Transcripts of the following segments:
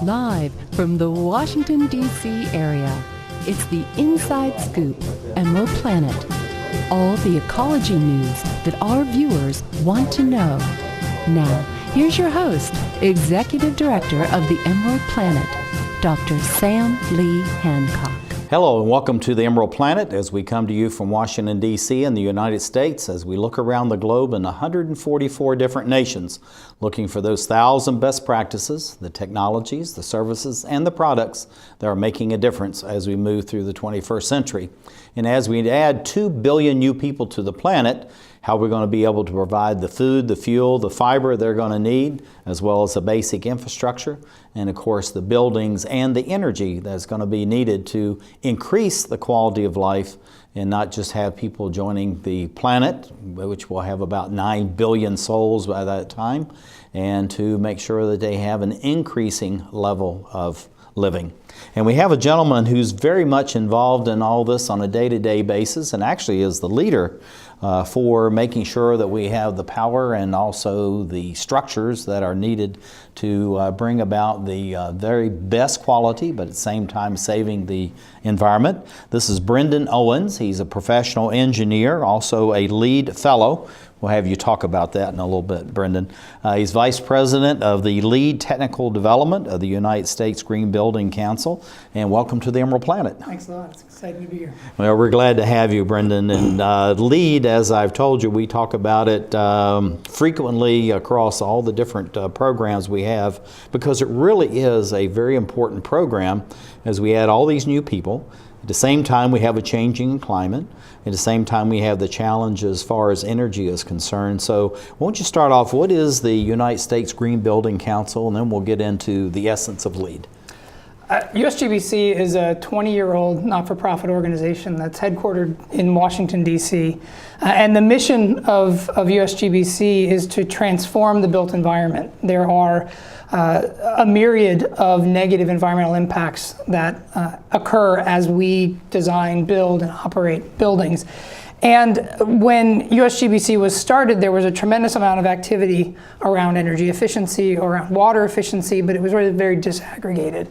Live from the Washington, D.C. area, it's the Inside Scoop, Emerald Planet. All the ecology news that our viewers want to know. Now, here's your host, Executive Director of the Emerald Planet, Dr. Sam Lee Hancock. Hello and welcome to the Emerald Planet as we come to you from Washington, D.C. in the United States as we look around the globe in 144 different nations, looking for those 1,000 best practices, the technologies, the services, and the products that are making a difference as we move through the 21st century. And as we add 2 billion new people to the planet, how we're going to be able to provide the food, the fuel, the fiber they're going to need, as well as the basic infrastructure, and of course the buildings and the energy that's going to be needed to increase the quality of life and not just have people joining the planet, which will have about 9 billion souls by that time, and to make sure that they have an increasing level of living. And we have a gentleman who's very much involved in all this on a day-to-day basis and actually is the leader for making sure that we have the power and also the structures that are needed to bring about the very best quality, but at the same time saving the environment. This is Brendan Owens. He's a professional engineer, also a LEED fellow. We'll have you talk about that in a little bit, Brendan. He's Vice President of the LEED Technical Development of the United States Green Building Council. And welcome to the Emerald Planet. Thanks a lot. It's exciting to be here. Well, we're glad to have you, Brendan. And LEED, as I've told you, we talk about it frequently across all the different programs we have because it really is a very important program as we add all these new people. At the same time, we have a changing climate. At the same time, we have the challenge as far as energy is concerned. So why don't you start off, what is the United States Green Building Council, and then we'll get into the essence of LEED. USGBC is a 20-year-old not-for-profit organization that's headquartered in Washington, D.C. And the mission of USGBC is to transform the built environment. There are a myriad of negative environmental impacts that occur as we design, build, and operate buildings. And when USGBC was started, there was a tremendous amount of activity around energy efficiency, around water efficiency, but it was really very disaggregated.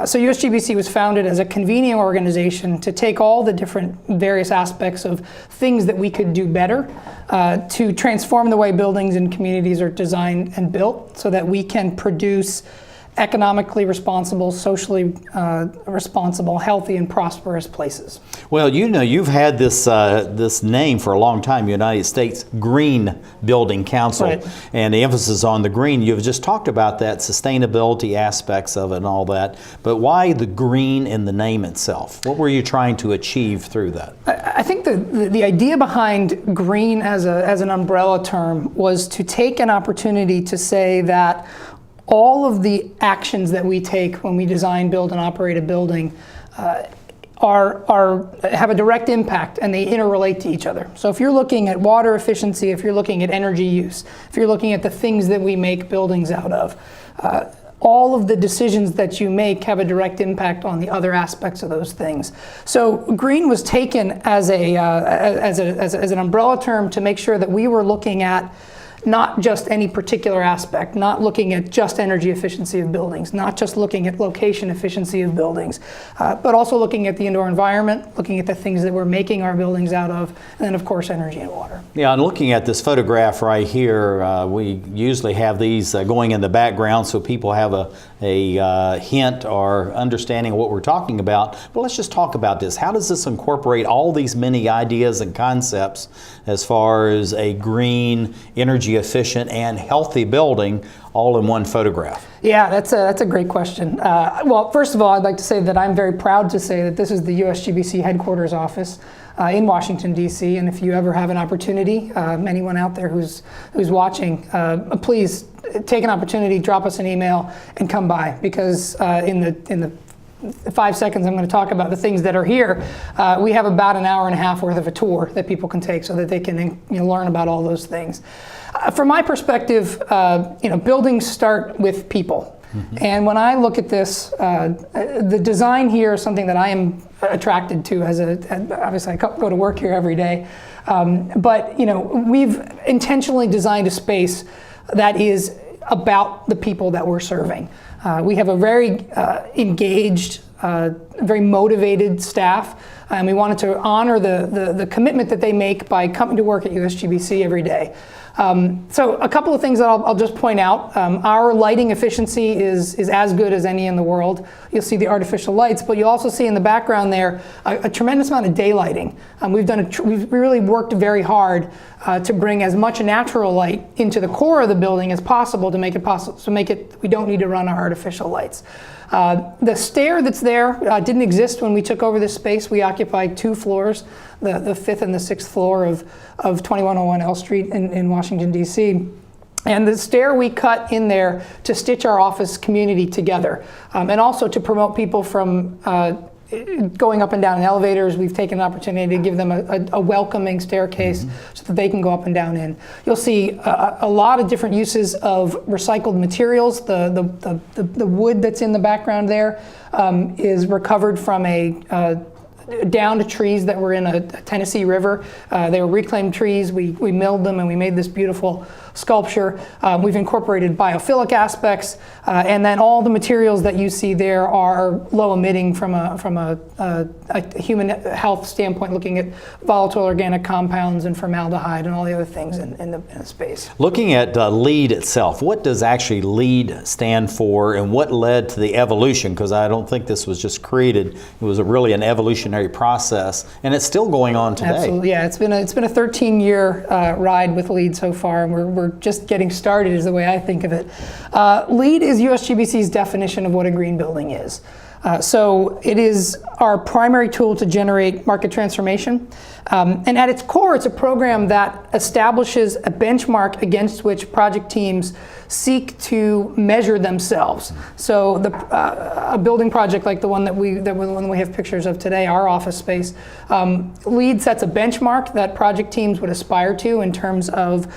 So USGBC was founded as a convening organization to take all the different various aspects of things that we could do better to transform the way buildings and communities are designed and built so that we can produce economically responsible, socially responsible, healthy, and prosperous places. Well, you know, you've had this this name for a long time, United States Green Building Council, right. And the emphasis on the green. You've just talked about that, sustainability aspects of it and all that, but why the green in the name itself? What were you trying to achieve through that? I think the idea behind green as an umbrella term was to take an opportunity to say that all of the actions that we take when we design, build, and operate a building have a direct impact and they interrelate to each other. So if you're looking at water efficiency, if you're looking at energy use, if you're looking at the things that we make buildings out of, all of the decisions that you make have a direct impact on the other aspects of those things. So green was taken as an umbrella term to make sure that we were looking at not just any particular aspect, not looking at just energy efficiency of buildings, not just looking at location efficiency of buildings, but also looking at the indoor environment, looking at the things that we're making our buildings out of, and then of course energy and water. Yeah, and looking at this photograph right here, we usually have these going in the background so people have a hint or understanding of what we're talking about. But let's just talk about this. How does this incorporate all these many ideas and concepts as far as a green, energy efficient, and healthy building all in one photograph? Yeah, that's a great question. Well, first of all, I'd like to say that I'm very proud to say that this is the USGBC headquarters office in Washington, D.C. And if you ever have an opportunity, anyone out there who's watching, please take an opportunity, drop us an email, and come by, because in the 5 seconds I'm going to talk about the things that are here, we have about an hour and a half worth of a tour that people can take so that they can learn about all those things. From my perspective, buildings start with people. Mm-hmm. And when I look at this, the design here is something that I am attracted to obviously I go to work here every day. But we've intentionally designed a space that is about the people that we're serving. We have a very engaged, very motivated staff, and we wanted to honor the commitment that they make by coming to work at USGBC every day. So a couple of things that I'll just point out. Our lighting efficiency is as good as any in the world. You'll see the artificial lights, but you'll also see in the background there a tremendous amount of daylighting. We've really worked very hard to bring as much natural light into the core of the building as possible to make it we don't need to run our artificial lights. The stair that's there didn't exist when we took over this space. We occupied 2 floors, the 5th and the 6th floor of 2101 L Street in Washington, D.C. And the stair we cut in there to stitch our office community together, and also to promote people from going up and down in elevators. We've taken an opportunity to give them a welcoming staircase so that they can go up and down in. You'll see a lot of different uses of recycled materials. The wood that's in the background there is recovered from downed trees that were in a Tennessee river. They were reclaimed trees. We milled them and we made this beautiful sculpture. We've incorporated biophilic aspects, and then all the materials that you see there are low emitting from a human health standpoint, looking at volatile organic compounds and formaldehyde and all the other things in the space. Looking at LEED itself, what does actually LEED stand for, and what led to the evolution? Because I don't think this was just created. It was really an evolutionary process, and it's still going on today. Absolutely, yeah. It's been a 13-year ride with LEED so far, and we're just getting started, is the way I think of it. LEED is USGBC's definition of what a green building is. So it is our primary tool to generate market transformation. And at its core, it's a program that establishes a benchmark against which project teams seek to measure themselves. So a building project like the one that we have pictures of today, our office space, LEED sets a benchmark that project teams would aspire to in terms of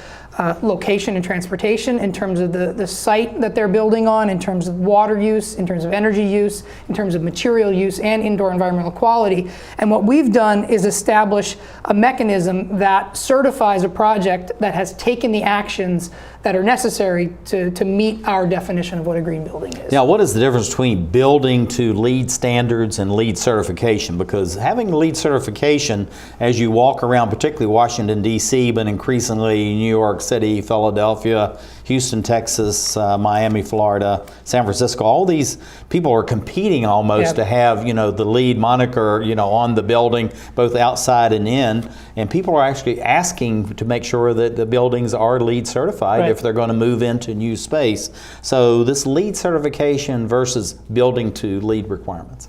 location and transportation, in terms of the site that they're building on, in terms of water use, in terms of energy use, in terms of material use, and indoor environmental quality. And what we've done is establish a mechanism that certifies a project that has taken the actions that are necessary to meet our definition of what a green building is. Now, what is the difference between building to LEED standards and LEED certification? Because having LEED certification, as you walk around, particularly Washington, D.C., but increasingly New York City, Philadelphia, Houston, Texas, Miami, Florida, San Francisco, all these people are competing almost to have, the LEED moniker, on the building, both outside and in. And people are actually asking to make sure that the buildings are LEED certified if they're going to move into new space. So this LEED certification versus building to LEED requirements.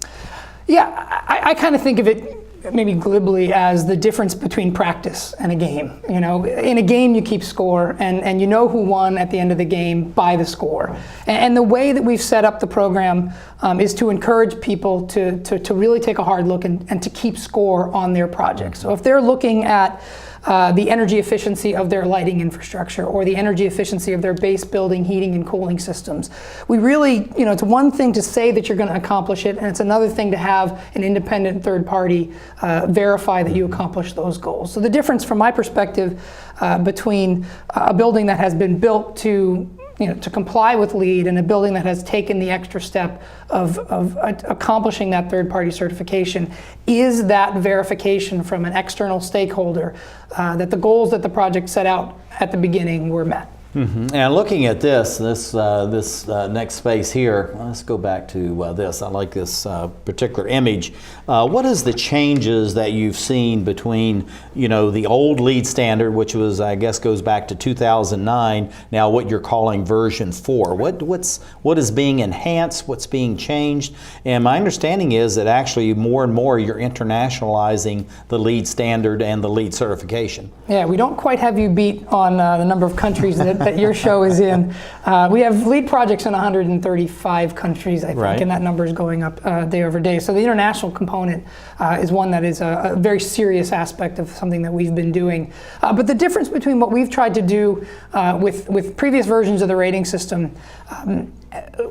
Yeah, I kind of think of it maybe glibly as the difference between practice and a game. In a game you keep score, and you know who won at the end of the game by the score. And the way that we've set up the program is to encourage people to really take a hard look and to keep score on their projects. So if they're looking at the energy efficiency of their lighting infrastructure or the energy efficiency of their base building heating and cooling systems, we really, it's one thing to say that you're going to accomplish it, and it's another thing to have an independent third party verify that you accomplish those goals. So the difference from my perspective between a building that has been built to comply with LEED and a building that has taken the extra step of accomplishing that third-party certification is that verification from an external stakeholder that the goals that the project set out at the beginning were met. Mm-hmm. And looking at this next space here, let's go back to this. I like this particular image. What is the changes that you've seen between, the old LEED standard, which was, I guess, goes back to 2009, now what you're calling version 4? What is being enhanced? What's being changed? And my understanding is that actually more and more you're internationalizing the LEED standard and the LEED certification. Yeah, we don't quite have you beat on the number of countries that your show is in. We have LEED projects in 135 countries, I think, and that number is going up day over day. So the international component is one that is a very serious aspect of something that we've been doing. But the difference between what we've tried to do with previous versions of the rating system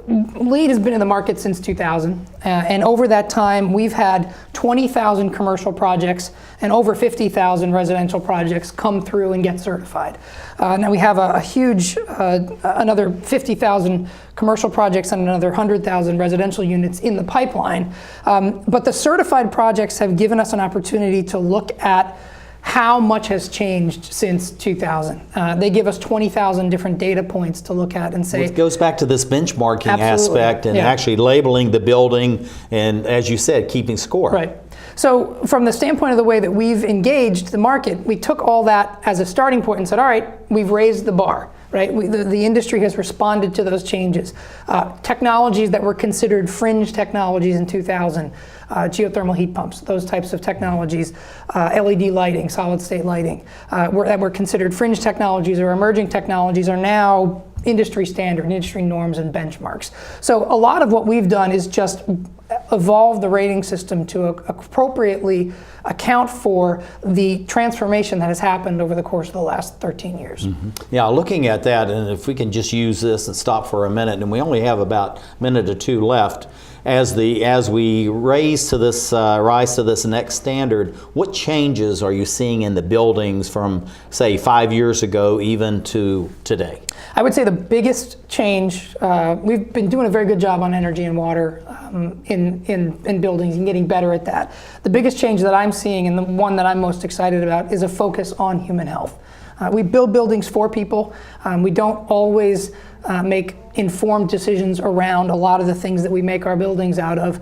LEED has been in the market since 2000, and over that time we've had 20,000 commercial projects and over 50,000 residential projects come through and get certified. Now we have a huge, another 50,000 commercial projects and another 100,000 residential units in the pipeline. But the certified projects have given us an opportunity to look at how much has changed since 2000. They give us 20,000 different data points to look at and say. It goes back to this benchmarking Absolutely. aspect and Yeah. actually labeling the building and, as you said, keeping score. Right. So from the standpoint of the way that we've engaged the market, we took all that as a starting point and said, all right, we've raised the bar. Right, the industry has responded to those changes. Technologies that were considered fringe technologies in 2000, geothermal heat pumps, those types of technologies, LED lighting, solid state lighting, that were considered fringe technologies or emerging technologies are now industry standard, industry norms and benchmarks. So a lot of what we've done is just evolve the rating system to appropriately account for the transformation that has happened over the course of the last 13 years. Mm-hmm. Yeah, looking at that, and if we can just use this and stop for a minute, and we only have about a minute or two left, as we rise to this next standard, what changes are you seeing in the buildings from, say, 5 years ago even to today? I would say the biggest change, we've been doing a very good job on energy and water in buildings and getting better at that. The biggest change that I'm seeing, and the one that I'm most excited about, is a focus on human health. We build buildings for people. We don't always make informed decisions around a lot of the things that we make our buildings out of.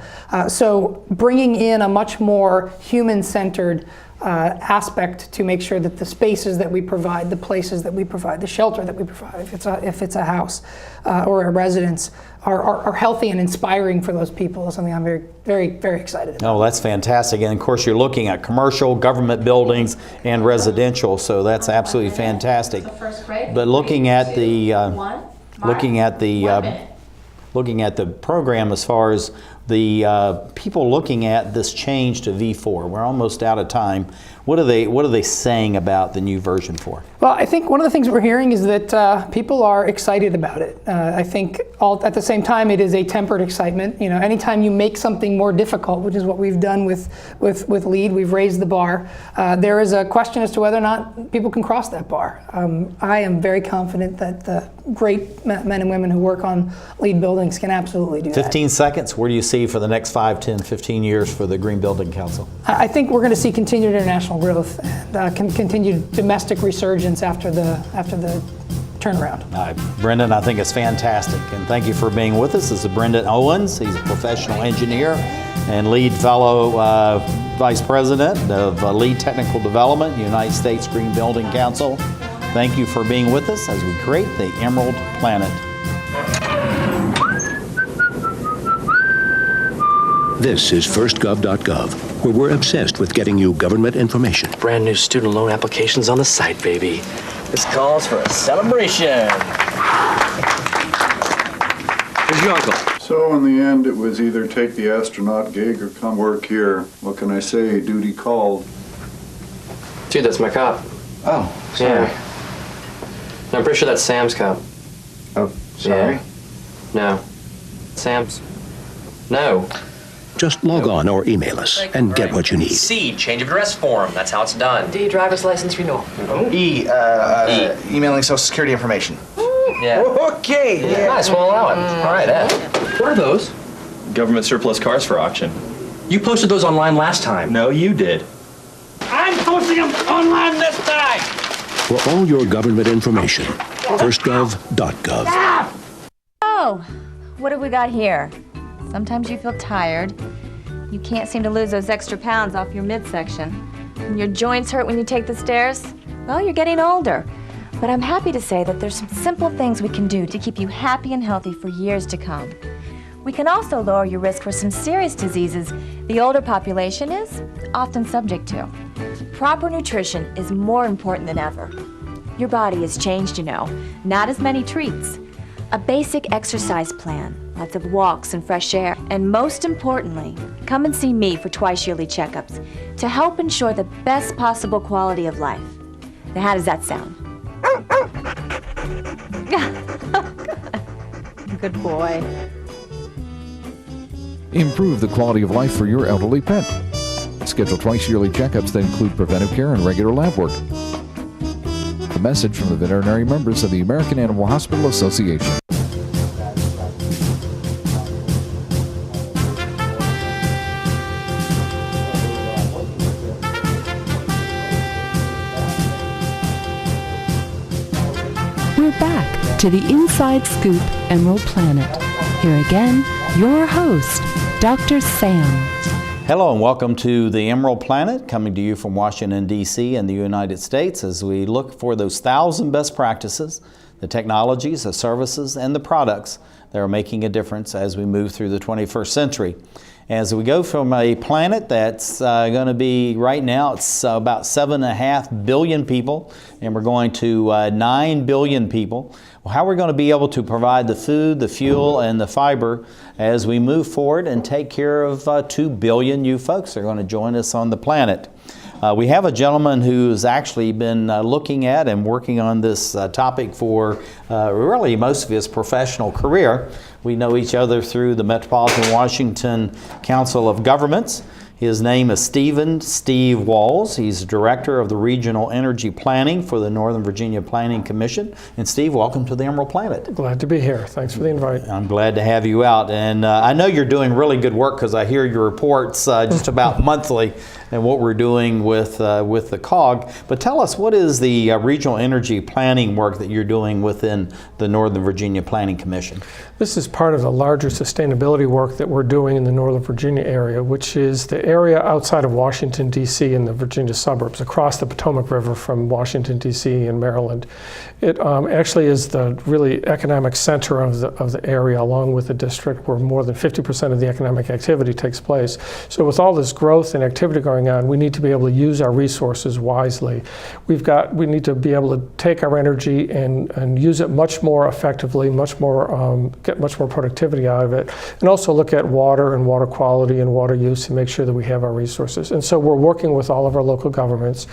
So bringing in a much more human-centered aspect to make sure that the spaces that we provide, the places that we provide, the shelter that we provide, if it's a house or a residence, are healthy and inspiring for those people is something I'm very, very, very excited about. Oh, that's fantastic. And of course, you're looking at commercial, government buildings, and residential, so that's absolutely fantastic. But looking at the program as far as the people looking at this change to V4, we're almost out of time. What are they saying about the new version 4? Well, I think one of the things we're hearing is that people are excited about it. I think at the same time, it is a tempered excitement. You know, anytime you make something more difficult, which is what we've done with LEED, we've raised the bar. There is a question as to whether or not people can cross that bar. I am very confident that the great men and women who work on LEED buildings can absolutely do that. 15 seconds. Where do you see for the next 5, 10, 15 years for the Green Building Council? I think we're going to see continued international growth and continued domestic resurgence after the turnaround. Brendan, I think it's fantastic, and thank you for being with us. This is Brendan Owens. He's a professional engineer and LEED Fellow Vice President of LEED Technical Development, United States Green Building Council. Thank you for being with us as we create the Emerald Planet. This is firstgov.gov, where we're obsessed with getting you government information. Brand new student loan applications on the site, baby. This calls for a celebration. Where's your uncle? So in the end, it was either take the astronaut gig or come work here. What can I say? Duty called. Dude, that's my cop. Oh, sorry. Yeah. No, I'm pretty sure that's Sam's cop. Oh, sorry. Yeah. No. Sam's. No. Just log on or email us and get what you need. C, change of address form. That's how it's done. D, driver's license renewal. E, emailing social security information. Yeah. Okay. Yeah. Nice, we'll allow it. All right, Ed. What are those? Government surplus cars for auction. You posted those online last time. No, you did. I'm posting them online this time. For all your government information, firstgov.gov. Oh, what have we got here? Sometimes you feel tired. You can't seem to lose those extra pounds off your midsection. And your joints hurt when you take the stairs. Well, you're getting older. But I'm happy to say that there's some simple things we can do to keep you happy and healthy for years to come. We can also lower your risk for some serious diseases the older population is often subject to. Proper nutrition is more important than ever. Your body has changed, you know. Not as many treats. A basic exercise plan, lots of walks and fresh air, and most importantly, come and see me for twice-yearly checkups to help ensure the best possible quality of life. Now, how does that sound? Good boy. Improve the quality of life for your elderly pet. Schedule twice yearly checkups that include preventive care and regular lab work. A message from the veterinary members of the American Animal Hospital Association. We're back to the Inside Scoop Emerald Planet. Here again, your host, Dr. Sam. Hello and welcome to the Emerald Planet, coming to you from Washington, D.C. in the United States as we look for those 1,000 best practices, the technologies, the services, and the products that are making a difference as we move through the 21st century. As we go from a planet that's going to be, right now, it's about 7.5 billion people, and we're going to 9 billion people. Well, how are we going to be able to provide the food, the fuel, and the fiber as we move forward and take care of 2 billion you folks that are going to join us on the planet? We have a gentleman who's actually been looking at and working on this topic for really most of his professional career. We know each other through the Metropolitan Washington Council of Governments. His name is Steve Walls. He's Director of the Regional Energy Planning for the Northern Virginia Planning Commission. And Steve, welcome to the Emerald Planet. Glad to be here. Thanks for the invite. I'm glad to have you out. And I know you're doing really good work because I hear your reports just about monthly and what we're doing with the COG. But tell us, what is the regional energy planning work that you're doing within the Northern Virginia Planning Commission? This is part of the larger sustainability work that we're doing in the Northern Virginia area, which is the area outside of Washington, D.C. and the Virginia suburbs, across the Potomac River from Washington, D.C. and Maryland. It actually is the really economic center of the area, along with the district where more than 50% of the economic activity takes place. So with all this growth and activity going on, we need to be able to use our resources wisely. We need to be able to take our energy and use it much more effectively, get much more productivity out of it, and also look at water and water quality and water use and make sure that we have our resources. And so we're working with all of our local governments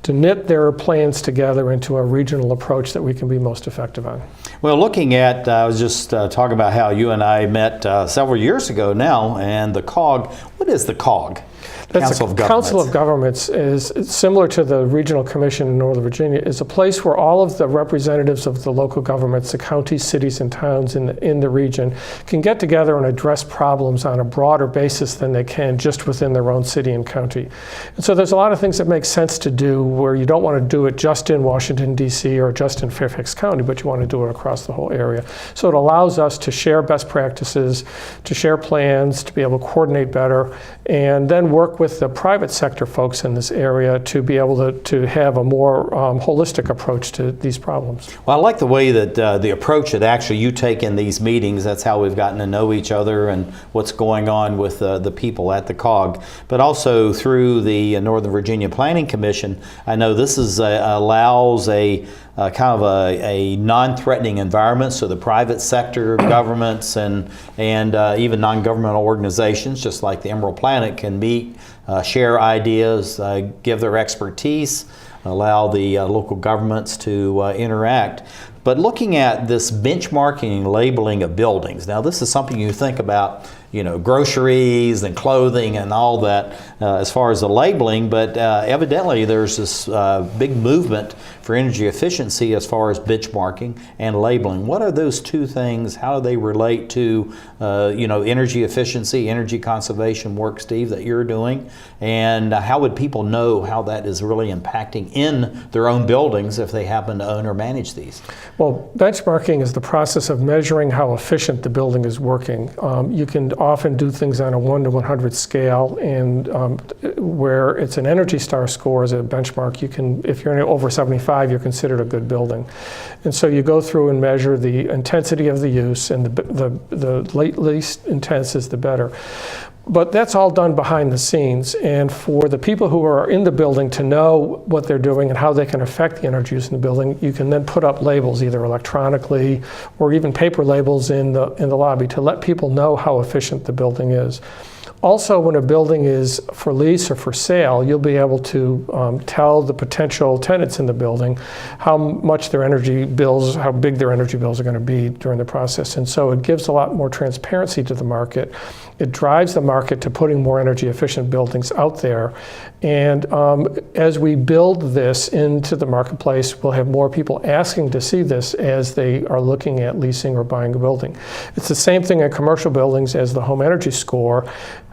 to knit their plans together into a regional approach that we can be most effective on. Well, looking at, I was just talking about how you and I met several years ago now, and the COG. What is the COG? Council of Governments is similar to the Regional Commission in Northern Virginia, is a place where all of the representatives of the local governments, the counties, cities, and towns in the region can get together and address problems on a broader basis than they can just within their own city and county. And so there's a lot of things that make sense to do where you don't want to do it just in Washington, D.C. or just in Fairfax County, but you want to do it across the whole area. So it allows us to share best practices, to share plans, to be able to coordinate better, and then work with the private sector folks in this area to be able to have a more holistic approach to these problems. Well, I like the way that the approach that actually you take in these meetings. That's how we've gotten to know each other and what's going on with the people at the COG. But also through the Northern Virginia Planning Commission, I know this allows a kind of a non-threatening environment, so the private sector, governments, and even non-governmental organizations, just like the Emerald Planet, can meet, share ideas, give their expertise, allow the local governments to interact. But looking at this benchmarking and labeling of buildings, now this is something you think about, groceries and clothing and all that as far as the labeling, but evidently there's this big movement for energy efficiency as far as benchmarking and labeling. What are those two things? How do they relate to energy efficiency, energy conservation work, Steve, that you're doing? And how would people know how that is really impacting in their own buildings if they happen to own or manage these? Well, benchmarking is the process of measuring how efficient the building is working. You can often do things on a 1 to 100 scale, and where it's an Energy Star score as a benchmark, if you're over 75, you're considered a good building. And so you go through and measure the intensity of the use, and the least intense is the better. But that's all done behind the scenes, and for the people who are in the building to know what they're doing and how they can affect the energy use in the building, you can then put up labels either electronically or even paper labels in the lobby to let people know how efficient the building is. Also, when a building is for lease or for sale, you'll be able to tell the potential tenants in the building how much their energy bills, how big their energy bills are going to be during the process. And so it gives a lot more transparency to the market. It drives the market to putting more energy efficient buildings out there. And as we build this into the marketplace, we'll have more people asking to see this as they are looking at leasing or buying a building. It's the same thing in commercial buildings as the home energy score.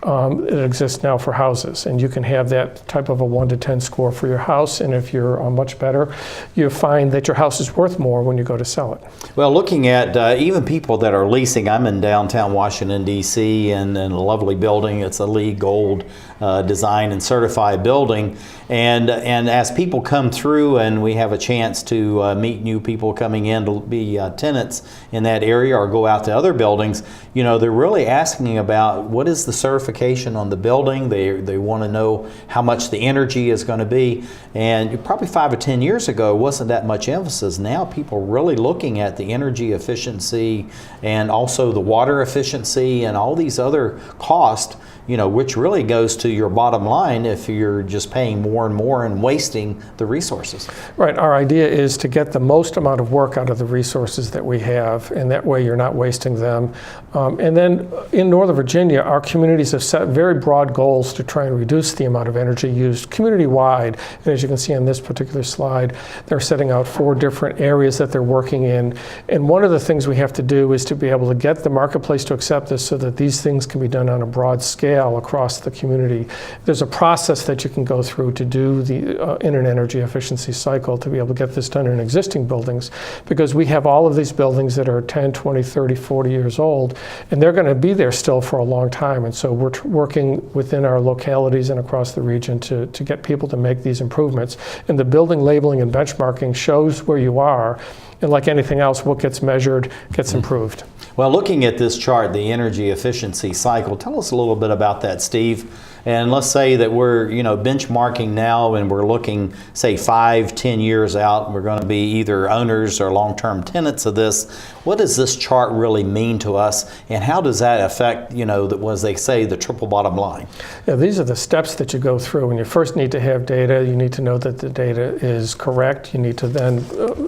It exists now for houses, and you can have that type of a 1 to 10 score for your house, and if you're much better, you find that your house is worth more when you go to sell it. Well, looking at even people that are leasing, I'm in downtown Washington, D.C., and in a lovely building. It's a LEED Gold design and certified building. And as people come through and we have a chance to meet new people coming in to be tenants in that area or go out to other buildings, you know, they're really asking about what is the certification on the building. They want to know how much the energy is going to be. And probably 5 or 10 years ago, wasn't that much emphasis. Now people are really looking at the energy efficiency and also the water efficiency and all these other costs, you know, which really goes to your bottom line if you're just paying more and more and wasting the resources. Right. Our idea is to get the most amount of work out of the resources that we have, and that way you're not wasting them. And then in Northern Virginia, our communities have set very broad goals to try and reduce the amount of energy used community-wide. And as you can see on this particular slide, they're setting out 4 different areas that they're working in. And one of the things we have to do is to be able to get the marketplace to accept this so that these things can be done on a broad scale across the community. There's a process that you can go through to do the in an energy efficiency cycle to be able to get this done in existing buildings, because we have all of these buildings that are 10, 20, 30, 40 years old, and they're going to be there still for a long time. And so we're working within our localities and across the region to get people to make these improvements. And the building labeling and benchmarking shows where you are. And like anything else, what gets measured gets improved. Well, looking at this chart, the energy efficiency cycle, tell us a little bit about that, Steve. And let's say that we're, you know, benchmarking now and we're looking, say, 5, 10 years out, and we're going to be either owners or long-term tenants of this. What does this chart really mean to us, and how does that affect, you know, as they say, the triple bottom line? Yeah, these are the steps that you go through. When you first need to have data, you need to know that the data is correct. You need to then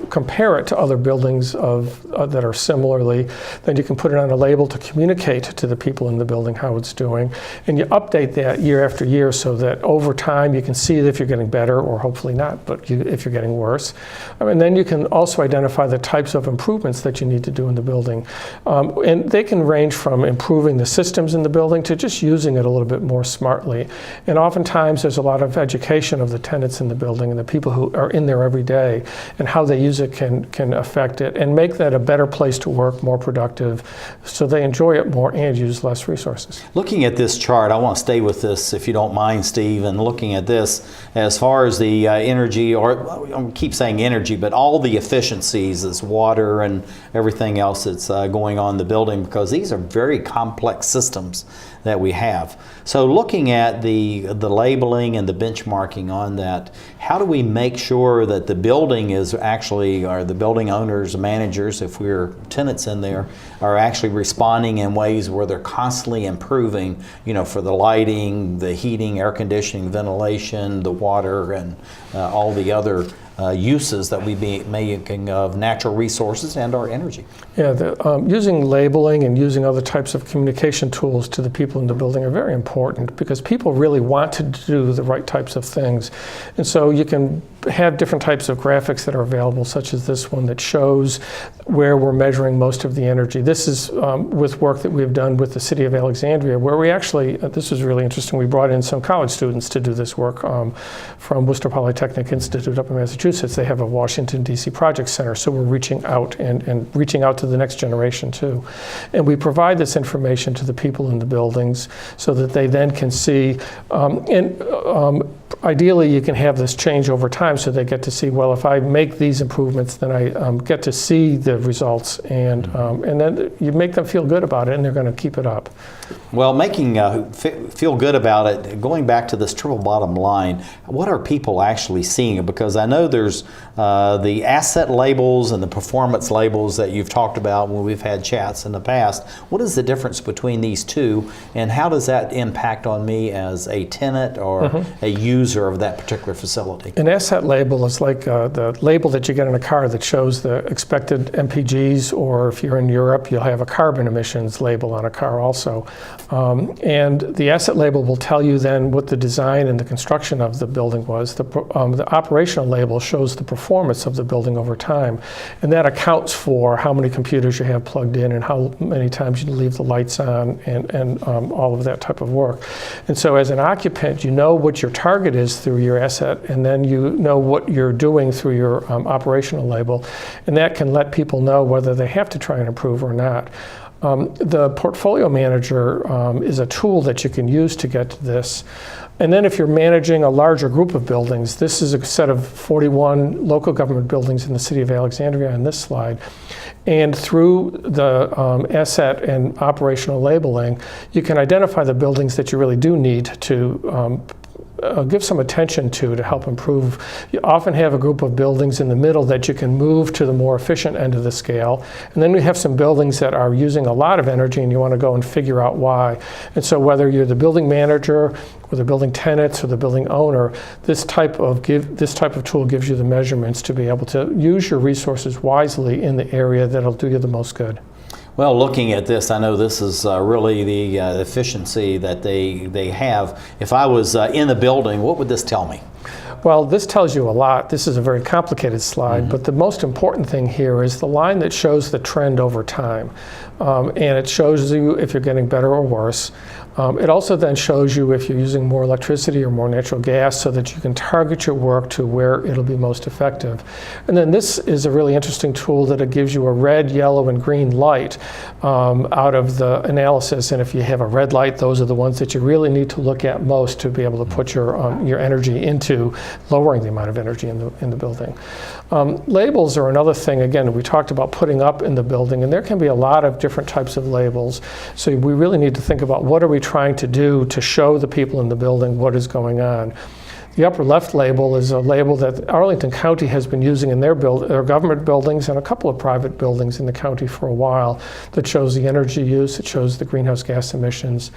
compare it to other buildings that are similarly. Then you can put it on a label to communicate to the people in the building how it's doing. And you update that year after year so that over time you can see if you're getting better, or hopefully not, but if you're getting worse. And then you can also identify the types of improvements that you need to do in the building. And they can range from improving the systems in the building to just using it a little bit more smartly. And oftentimes there's a lot of education of the tenants in the building and the people who are in there every day, and how they use it can affect it and make that a better place to work, more productive, so they enjoy it more and use less resources. Looking at this chart, I want to stay with this, if you don't mind, Steve, and looking at this as far as the energy, or I keep saying energy, but all the efficiencies, as water and everything else that's going on in the building, because these are very complex systems that we have. So looking at the labeling and the benchmarking on that, how do we make sure that the building is actually, or the building owners, managers, if we're tenants in there, are actually responding in ways where they're constantly improving, you know, for the lighting, the heating, air conditioning, ventilation, the water, and all the other uses that we be making of natural resources and our energy. Yeah, using labeling and using other types of communication tools to the people in the building are very important, because people really want to do the right types of things. And so you can have different types of graphics that are available, such as this one that shows where we're measuring most of the energy. This is with work that we've done with the City of Alexandria, where we actually, this was really interesting, we brought in some college students to do this work from Worcester Polytechnic Institute up in Massachusetts. They have a Washington, D.C. project center, so we're reaching out and reaching out to the next generation too. And we provide this information to the people in the buildings so that they then can see ideally you can have this change over time so they get to see, well, if I make these improvements, then I get to see the results, and then you make them feel good about it, and they're going to keep it up. Well, making feel good about it, going back to this triple bottom line, what are people actually seeing? Because I know there's the asset labels and the performance labels that you've talked about when we've had chats in the past. What is the difference between these two, and how does that impact on me as a tenant or a user of that particular facility? An asset label is like the label that you get in a car that shows the expected MPGs, or if you're in Europe, you'll have a carbon emissions label on a car also. And the asset label will tell you then what the design and the construction of the building was. The operational label shows the performance of the building over time, and that accounts for how many computers you have plugged in and how many times you leave the lights on, and all of that type of work. And so as an occupant, you know what your target is through your asset, and then you know what you're doing through your operational label, and that can let people know whether they have to try and improve or not. The portfolio manager is a tool that you can use to get to this. And then if you're managing a larger group of buildings, this is a set of 41 local government buildings in the city of Alexandria on this slide. And through the asset and operational labeling, you can identify the buildings that you really do need to give some attention to help improve. You often have a group of buildings in the middle that you can move to the more efficient end of the scale. And then we have some buildings that are using a lot of energy, and you want to go and figure out why. And so whether you're the building manager or the building tenants or the building owner, this type of tool gives you the measurements to be able to use your resources wisely in the area that'll do you the most good. Well, looking at this, I know this is really the efficiency that they have. If I was in the building, what would this tell me? Well, this tells you a lot. This is a very complicated slide, but the most important thing here is the line that shows the trend over time. And it shows you if you're getting better or worse. It also then shows you if you're using more electricity or more natural gas, so that you can target your work to where it'll be most effective. And then this is a really interesting tool that it gives you a red, yellow, and green light out of the analysis. And if you have a red light, those are the ones that you really need to look at most to be able to put your energy into lowering the amount of energy in the building. Labels are another thing, again, we talked about putting up in the building, and there can be a lot of different types of labels. So we really need to think about what are we trying to do to show the people in the building what is going on. The upper left label is a label that Arlington County has been using in their government buildings and a couple of private buildings in the county for a while, that shows the energy use, it shows the greenhouse gas emissions.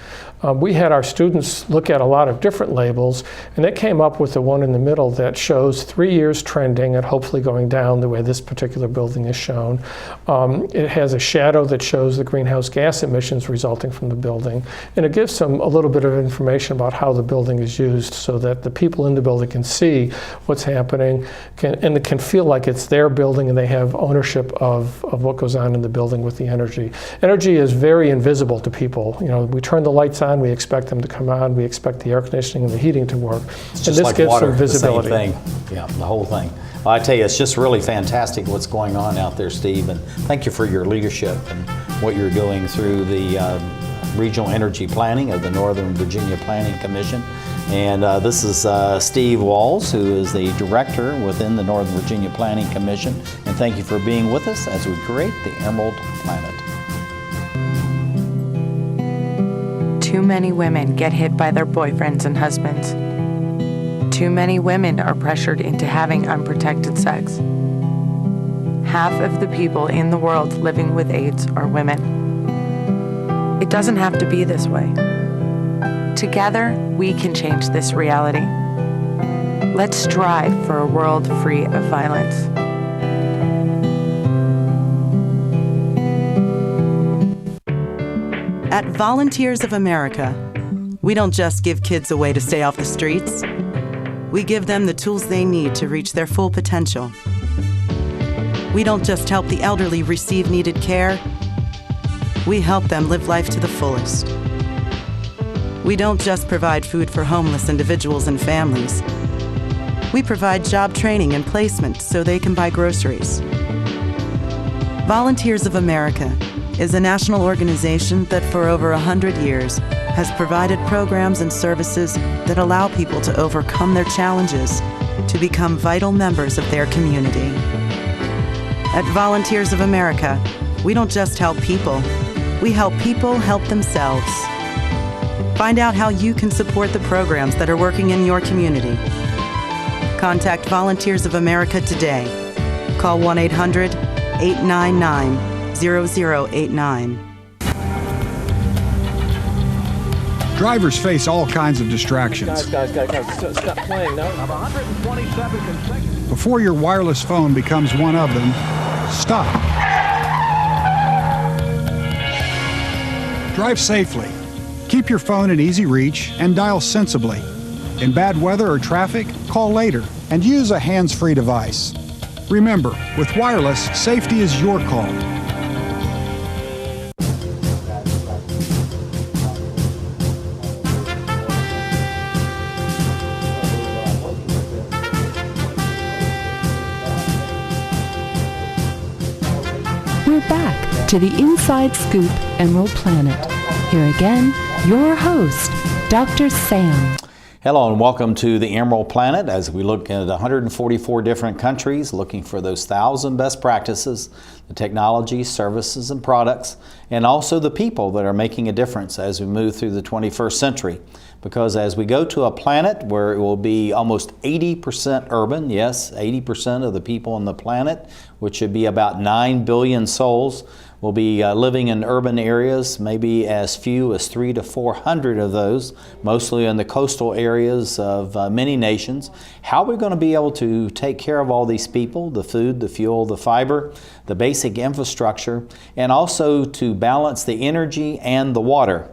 We had our students look at a lot of different labels, and they came up with the one in the middle that shows 3 years trending and hopefully going down the way this particular building is shown. It has a shadow that shows the greenhouse gas emissions resulting from the building, and it gives them a little bit of information about how the building is used, so that the people in the building can see what's happening, and it can feel like it's their building and they have ownership of what goes on in the building with the energy. Energy is very invisible to people. You know, we turn the lights on, we expect them to come on, we expect the air conditioning and the heating to work. It's and just this like gives water, some visibility. the same thing. Yeah, the whole thing. Well, I tell you, it's just really fantastic what's going on out there, Steve, and thank you for your leadership and what you're doing through the Regional Energy Planning of the Northern Virginia Planning Commission. And this is Steve Walls, who is the director within the Northern Virginia Planning Commission. And thank you for being with us as we create the Emerald Planet. Too many women get hit by their boyfriends and husbands. Too many women are pressured into having unprotected sex. Half of the people in the world living with AIDS are women. It doesn't have to be this way. Together, we can change this reality. Let's strive for a world free of violence. At Volunteers of America, we don't just give kids a way to stay off the streets. We give them the tools they need to reach their full potential. We don't just help the elderly receive needed care. We help them live life to the fullest. We don't just provide food for homeless individuals and families. We provide job training and placement so they can buy groceries. Volunteers of America, is a national organization that for over 100 years has provided programs and services that allow people to overcome their challenges to become vital members of their community. At Volunteers of America, we don't just help people, we help people help themselves. Find out how you can support the programs that are working in your community. Contact Volunteers of America today. Call 1-800-899-0089. Drivers face all kinds of distractions. Guys, stop playing. No. 127 consecutive. Before your wireless phone becomes one of them, stop. Drive safely. Keep your phone in easy reach and dial sensibly. In bad weather or traffic, call later and use a hands-free device. Remember, with wireless, safety is your call. We're back to the Inside Scoop Emerald Planet. Here again, your host, Dr. Sam. Hello and welcome to the Emerald Planet as we look at 144 different countries looking for those 1,000 best practices, the technology, services, and products, and also the people that are making a difference as we move through the 21st century. Because as we go to a planet where it will be almost 80% urban, yes, 80% of the people on the planet, which should be about 9 billion souls, will be living in urban areas, maybe as few as 300 to 400 of those, mostly in the coastal areas of many nations. How are we going to be able to take care of all these people, the food, the fuel, the fiber, the basic infrastructure, and also to balance the energy and the water?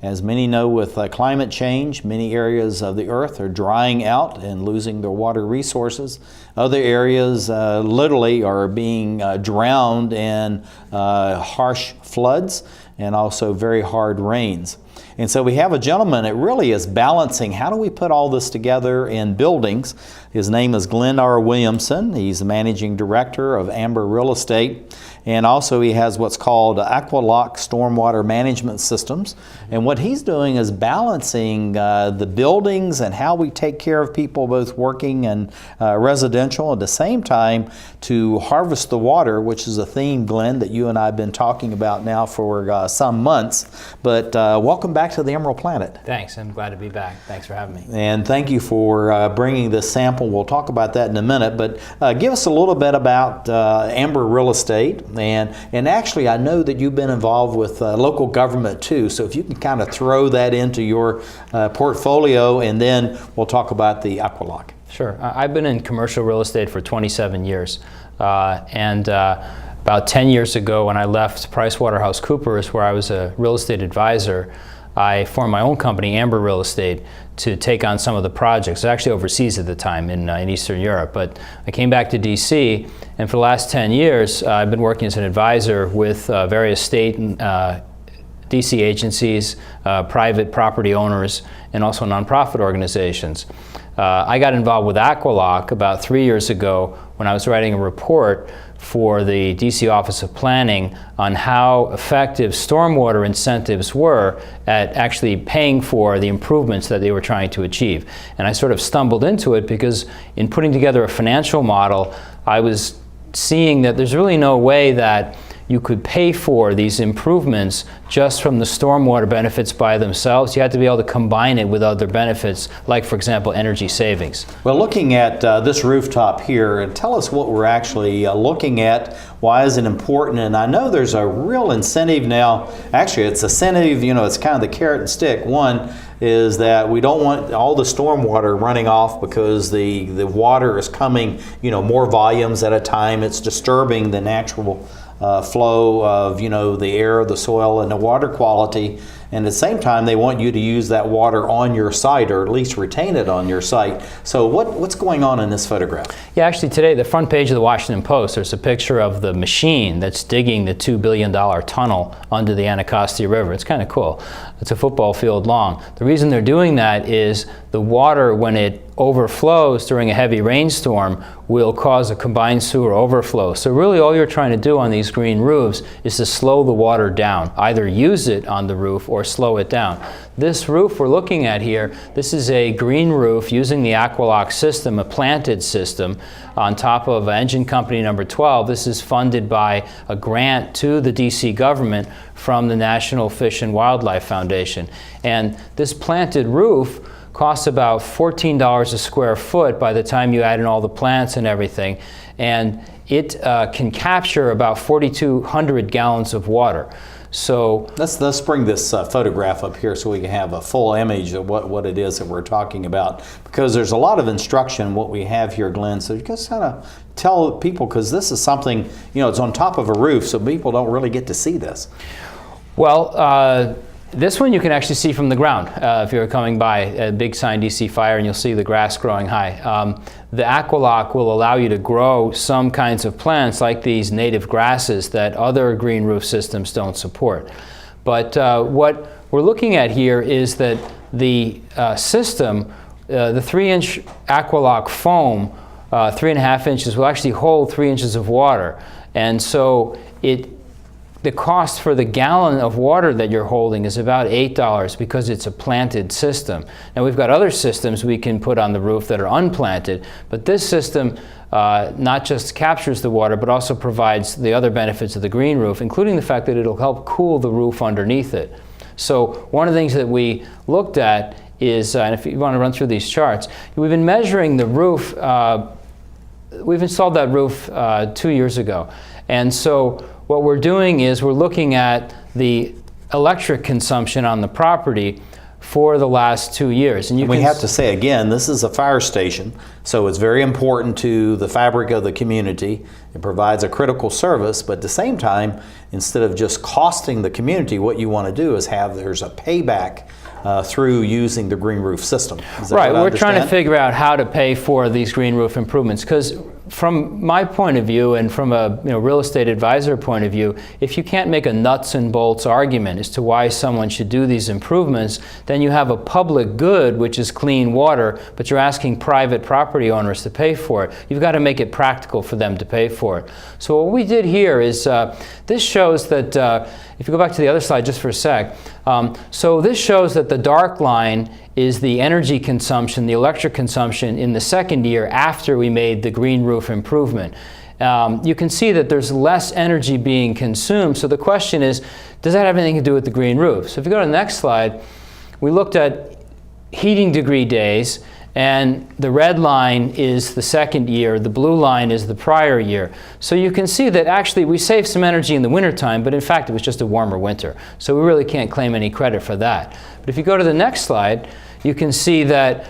As many know, with climate change, many areas of the earth are drying out and losing their water resources. Other areas literally are being drowned in harsh floods and also very hard rains. And so we have a gentleman that really is balancing how do we put all this together in buildings. His name is Glenn R. Williamson. He's the managing director of Amber Real Estate. And also he has what's called Aqualock Stormwater Management Systems. And what he's doing is balancing the buildings and how we take care of people both working and residential at the same time to harvest the water, which is a theme, Glenn, that you and I have been talking about now for some months. But welcome back to the Emerald Planet. Thanks. I'm glad to be back. Thanks for having me. And thank you for bringing this sample. We'll talk about that in a minute. But give us a little bit about Amber Real Estate. And actually, I know that you've been involved with local government too. So if you can kind of throw that into your portfolio, and then we'll talk about the Aqualock. Sure. I've been in commercial real estate for 27 years. About 10 years ago, when I left PricewaterhouseCoopers, where I was a real estate advisor, I formed my own company, Amber Real Estate, to take on some of the projects. I was actually overseas at the time in Eastern Europe, but I came back to DC, and for the last 10 years, I've been working as an advisor with various state and DC agencies, private property owners, and also nonprofit organizations. I got involved with Aqualock about 3 years ago when I was writing a report for the DC Office of Planning on how effective stormwater incentives were at actually paying for the improvements that they were trying to achieve. And I sort of stumbled into it because in putting together a financial model, I was seeing that there's really no way that you could pay for these improvements just from the stormwater benefits by themselves. You had to be able to combine it with other benefits, like, for example, energy savings. Well, looking at this rooftop here, and tell us what we're actually looking at. Why is it important? And I know there's a real incentive now. Actually, it's incentive, it's kind of the carrot and stick. One is that we don't want all the stormwater running off because the water is coming, more volumes at a time. It's disturbing the natural flow of the air, the soil, and the water quality. And at the same time, they want you to use that water on your site, or at least retain it on your site. So what's going on in this photograph? Yeah, actually today, the front page of the Washington Post, there's a picture of the machine that's digging the $2 billion tunnel under the Anacostia River. It's kind of cool. It's a football field long. The reason they're doing that is the water, when it overflows during a heavy rainstorm, will cause a combined sewer overflow. So really all you're trying to do on these green roofs is to slow the water down, either use it on the roof or slow it down. This roof we're looking at here, this is a green roof using the Aqualock system, a planted system, on top of engine company number 12. This is funded by a grant to the DC government from the National Fish and Wildlife Foundation. And this planted roof costs about $14 a square foot by the time you add in all the plants and everything. And it can capture about 4,200 gallons of water. So let's bring this photograph up here so we can have a full image of what it is that we're talking about, because there's a lot of instruction what we have here, Glenn. So just kind of tell people, because this is something, you know, it's on top of a roof, so people don't really get to see this. Well, this one you can actually see from the ground if you're coming by a big sign DC Fire, and you'll see the grass growing high. The Aqualock will allow you to grow some kinds of plants like these native grasses that other green roof systems don't support. But what we're looking at here is that the system, the 3-inch Aqualock foam, 3.5 inches, will actually hold 3 inches of water. And so the cost for the gallon of water that you're holding is about $8 because it's a planted system. Now we've got other systems we can put on the roof that are unplanted, but this system not just captures the water but also provides the other benefits of the green roof, including the fact that it'll help cool the roof underneath it. So one of the things that we looked at is, and if you want to run through these charts, we've been measuring the roof. We've installed that roof 2 years ago, and so what we're doing is we're looking at the electric consumption on the property for the last 2 years. And we have to say again, this is a fire station, so it's very important to the fabric of the community. It provides a critical service, but at the same time, instead of just costing the community, what you want to do is there's a payback through using the green roof system. Right, we're trying to figure out how to pay for these green roof improvements, because from my point of view and from a real estate advisor point of view, if you can't make a nuts and bolts argument as to why someone should do these improvements, then you have a public good, which is clean water, but you're asking private property owners to pay for it. You've got to make it practical for them to pay for it. So what we did here is, this shows that, if you go back to the other slide just for a sec, so this shows that the dark line is the energy consumption, the electric consumption in the second year after we made the green roof improvement. You can see that there's less energy being consumed. So the question is, does that have anything to do with the green roof? So if you go to the next slide, we looked at heating degree days, and the red line is the second year, the blue line is the prior year. So you can see that actually we saved some energy in the wintertime, but in fact it was just a warmer winter. So we really can't claim any credit for that. But if you go to the next slide, you can see that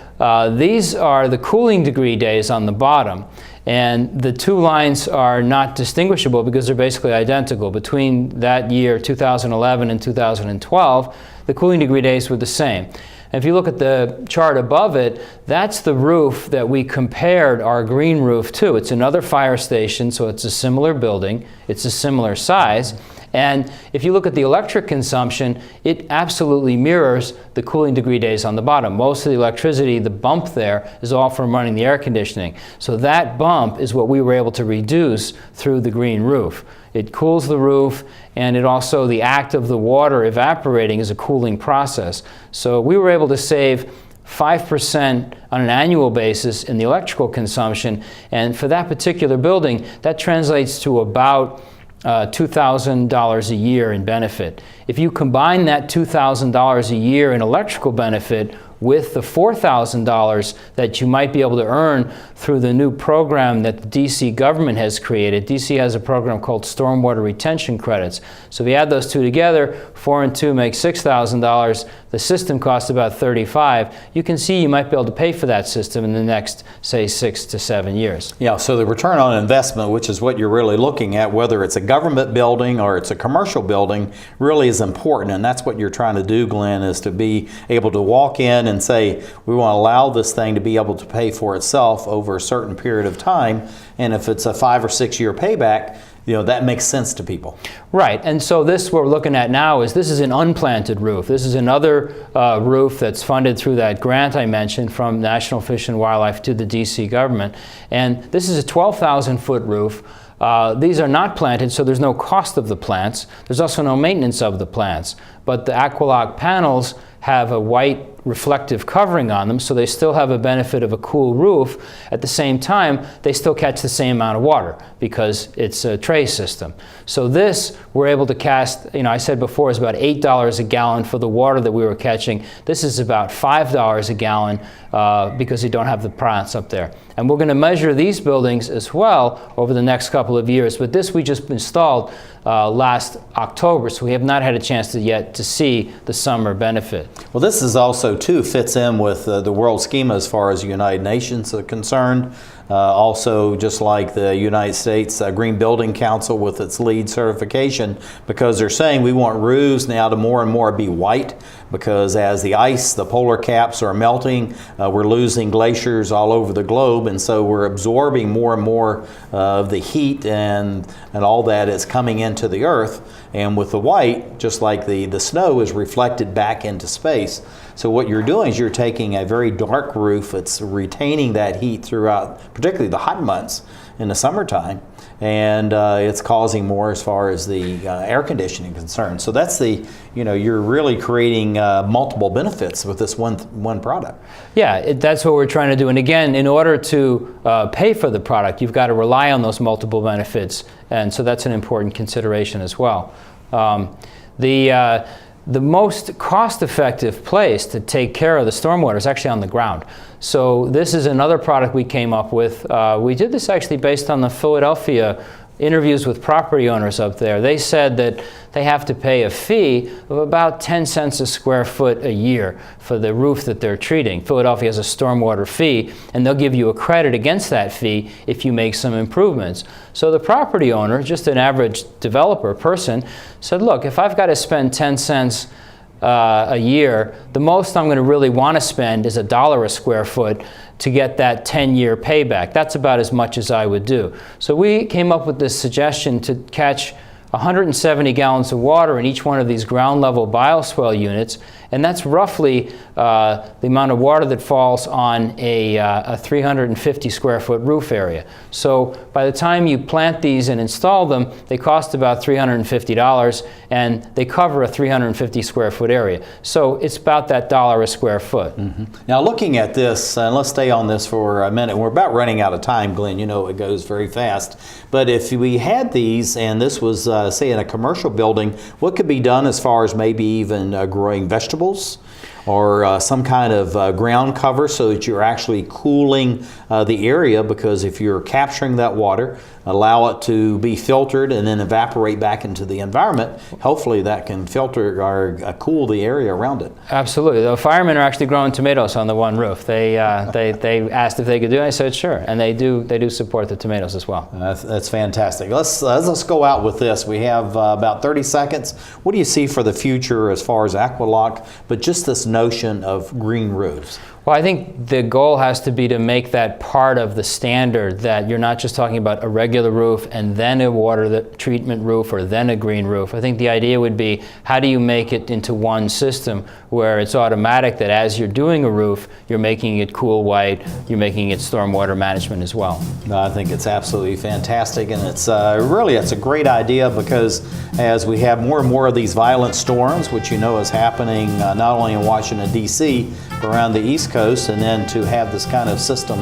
these are the cooling degree days on the bottom. And the two lines are not distinguishable because they're basically identical. Between that year, 2011 and 2012, the cooling degree days were the same. And if you look at the chart above it, that's the roof that we compared our green roof to. It's another fire station, so it's a similar building. It's a similar size. And if you look at the electric consumption, it absolutely mirrors the cooling degree days on the bottom. Most of the electricity, the bump there, is all from running the air conditioning. So that bump is what we were able to reduce through the green roof. It cools the roof, and it also, the act of the water evaporating is a cooling process. So we were able to save 5% on an annual basis in the electrical consumption, and for that particular building, that translates to about $2,000 a year in benefit. If you combine that $2,000 a year in electrical benefit with the $4,000 that you might be able to earn through the new program that the DC government has created. DC has a program called Stormwater Retention Credits. So if you add those two together, 4 and 2 make $6,000. The system costs about $35,000. You can see you might be able to pay for that system in the next, say, 6 to 7 years. Yeah, so the return on investment, which is what you're really looking at, whether it's a government building or it's a commercial building, really is important. And that's what you're trying to do, Glenn, is to be able to walk in and say, we want to allow this thing to be able to pay for itself over a certain period of time. And if it's a 5 or 6 year payback, that makes sense to people. Right, and so this we're looking at now is this is an unplanted roof. This is another roof that's funded through that grant I mentioned from National Fish and Wildlife to the DC government. And this is a 12,000-foot roof. These are not planted, so there's no cost of the plants. There's also no maintenance of the plants. But the Aqualock panels have a white reflective covering on them, so they still have a benefit of a cool roof. At the same time, they still catch the same amount of water because it's a tray system. So this, we're able to cast, I said before, is about $8 a gallon for the water that we were catching. This is about $5 a gallon because you don't have the plants up there. And we're going to measure these buildings as well over the next couple of years. But this we just installed last October, so we have not had a chance yet to see the summer benefit. Well, this is also, too, fits in with the world schema as far as the United Nations are concerned. Also, just like the United States Green Building Council with its LEED certification, because they're saying we want roofs now to more and more be white, because as the ice, the polar caps are melting, we're losing glaciers all over the globe, and so we're absorbing more and more of the heat and all that is coming into the earth. And with the white, just like the snow is reflected back into space. So what you're doing is you're taking a very dark roof, it's retaining that heat throughout, particularly the hot months in the summertime, and it's causing more as far as the air conditioning concerned. So that's you're really creating multiple benefits with this one product. Yeah, that's what we're trying to do. And again, in order to pay for the product, you've got to rely on those multiple benefits, and so that's an important consideration as well. The most cost-effective place to take care of the stormwater is actually on the ground. So this is another product we came up with. We did this actually based on the Philadelphia interviews with property owners up there. They said that they have to pay a fee of about 10 cents a square foot a year for the roof that they're treating. Philadelphia has a stormwater fee, and they'll give you a credit against that fee if you make some improvements. So the property owner, just an average developer person, said, look, if I've got to spend 10 cents a year, the most I'm going to really want to spend is $1 a square foot to get that 10-year payback. That's about as much as I would do. So we came up with this suggestion to catch 170 gallons of water in each one of these ground level bioswale units, and that's roughly the amount of water that falls on a 350 square foot roof area. So by the time you plant these and install them, they cost about $350, and they cover a 350 square foot area. So it's about that $1 a square foot. Mm-hmm. Now looking at this, and let's stay on this for a minute. We're about running out of time, Glenn. You know it goes very fast. But if we had these, and this was say in a commercial building, what could be done as far as maybe even growing vegetables or some kind of ground cover so that you're actually cooling the area, because if you're capturing that water, allow it to be filtered and then evaporate back into the environment, hopefully that can filter or cool the area around it. Absolutely. The firemen are actually growing tomatoes on the one roof. They asked if they could do it. I said sure, and they do support the tomatoes as well. That's fantastic. Let's go out with this. We have about 30 seconds. What do you see for the future as far as Aqualock, but just this notion of green roofs? Well, I think the goal has to be to make that part of the standard, that you're not just talking about a regular roof and then a water treatment roof or then a green roof. I think the idea would be, how do you make it into one system where it's automatic that as you're doing a roof, you're making it cool white, you're making it stormwater management as well. I think it's absolutely fantastic, and it's a great idea, because as we have more and more of these violent storms, which you know is happening not only in Washington, D.C., but around the East Coast, and then to have this kind of system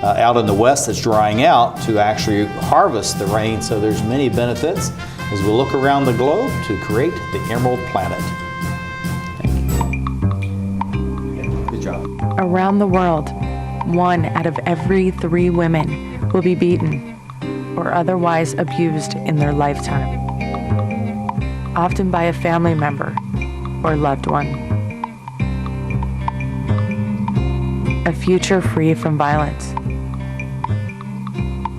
out in the West that's drying out to actually harvest the rain. So there's many benefits as we look around the globe to create the Emerald Planet. Good job. Around the world, 1 out of every 3 women will be beaten or otherwise abused in their lifetime, often by a family member or loved one. A future free from violence.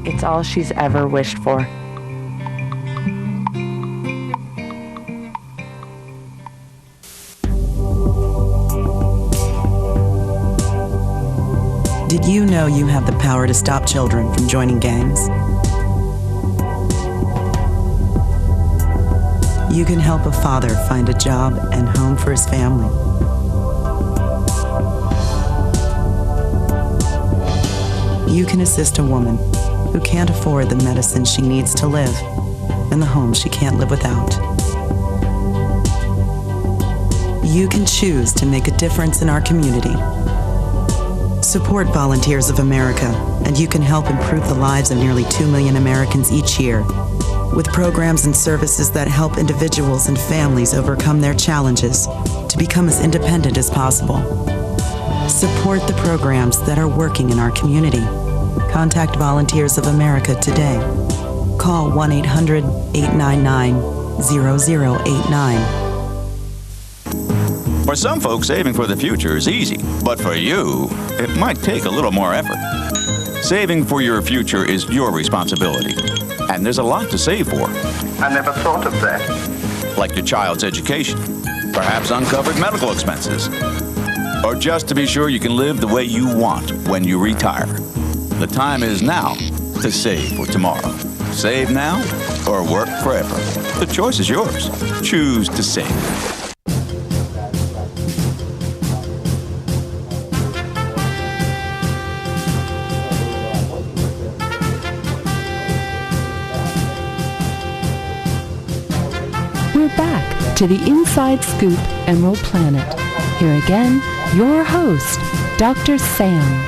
It's all she's ever wished for. Did you know you have the power to stop children from joining gangs? You can help a father find a job and home for his family. You can assist a woman who can't afford the medicine she needs to live and the home she can't live without. You can choose to make a difference in our community. Support Volunteers of America, and you can help improve the lives of nearly 2 million Americans each year with programs and services that help individuals and families overcome their challenges to become as independent as possible. Support the programs that are working in our community. Contact Volunteers of America today. Call 1-800-899-0089. For some folks, saving for the future is easy, but for you, it might take a little more effort. Saving for your future is your responsibility, and there's a lot to save for. I never thought of that. Like your child's education, perhaps uncovered medical expenses, or just to be sure you can live the way you want when you retire. The time is now to save for tomorrow. Save now or work forever. The choice is yours. Choose to save. We're back to the Inside Scoop Emerald Planet. Here again, your host, Dr. Sam.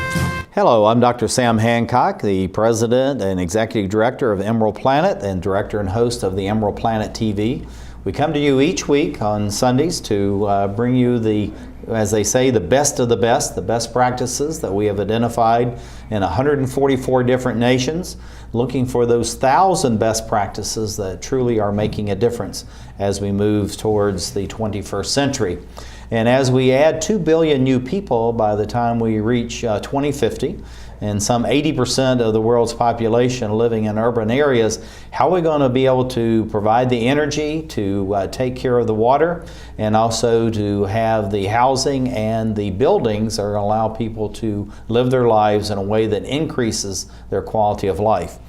Hello, I'm Dr. Sam Hancock, the President and Executive Director of Emerald Planet and Director and host of the Emerald Planet TV. We come to you each week on Sundays to bring you the, as they say, the best of the best practices that we have identified in 144 different nations, looking for those 1,000 best practices that truly are making a difference as we move towards the 21st century. And as we add 2 billion new people by the time we reach 2050, and some 80% of the world's population living in urban areas, how are we going to be able to provide the energy to take care of the water and also to have the housing and the buildings that are going to allow people to live their lives in a way that increases their quality of life?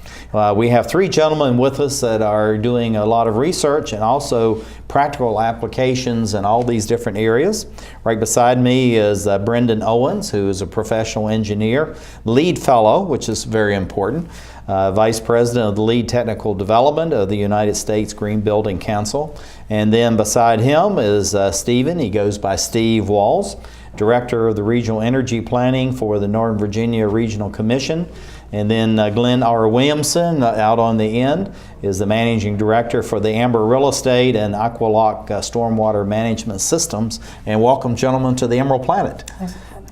We have 3 gentlemen with us that are doing a lot of research and also practical applications in all these different areas. Right beside me is Brendan Owens, who is a professional engineer, LEED Fellow, which is very important, Vice President of the LEED Technical Development of the United States Green Building Council. And then beside him is Stephen, he goes by Steve Walls, Director of the Regional Energy Planning for the Northern Virginia Regional Commission. And then Glenn R. Williamson, out on the end, is the Managing Director for the Amber Real Estate and Aqualock Stormwater Management Systems. And welcome, gentlemen, to the Emerald Planet.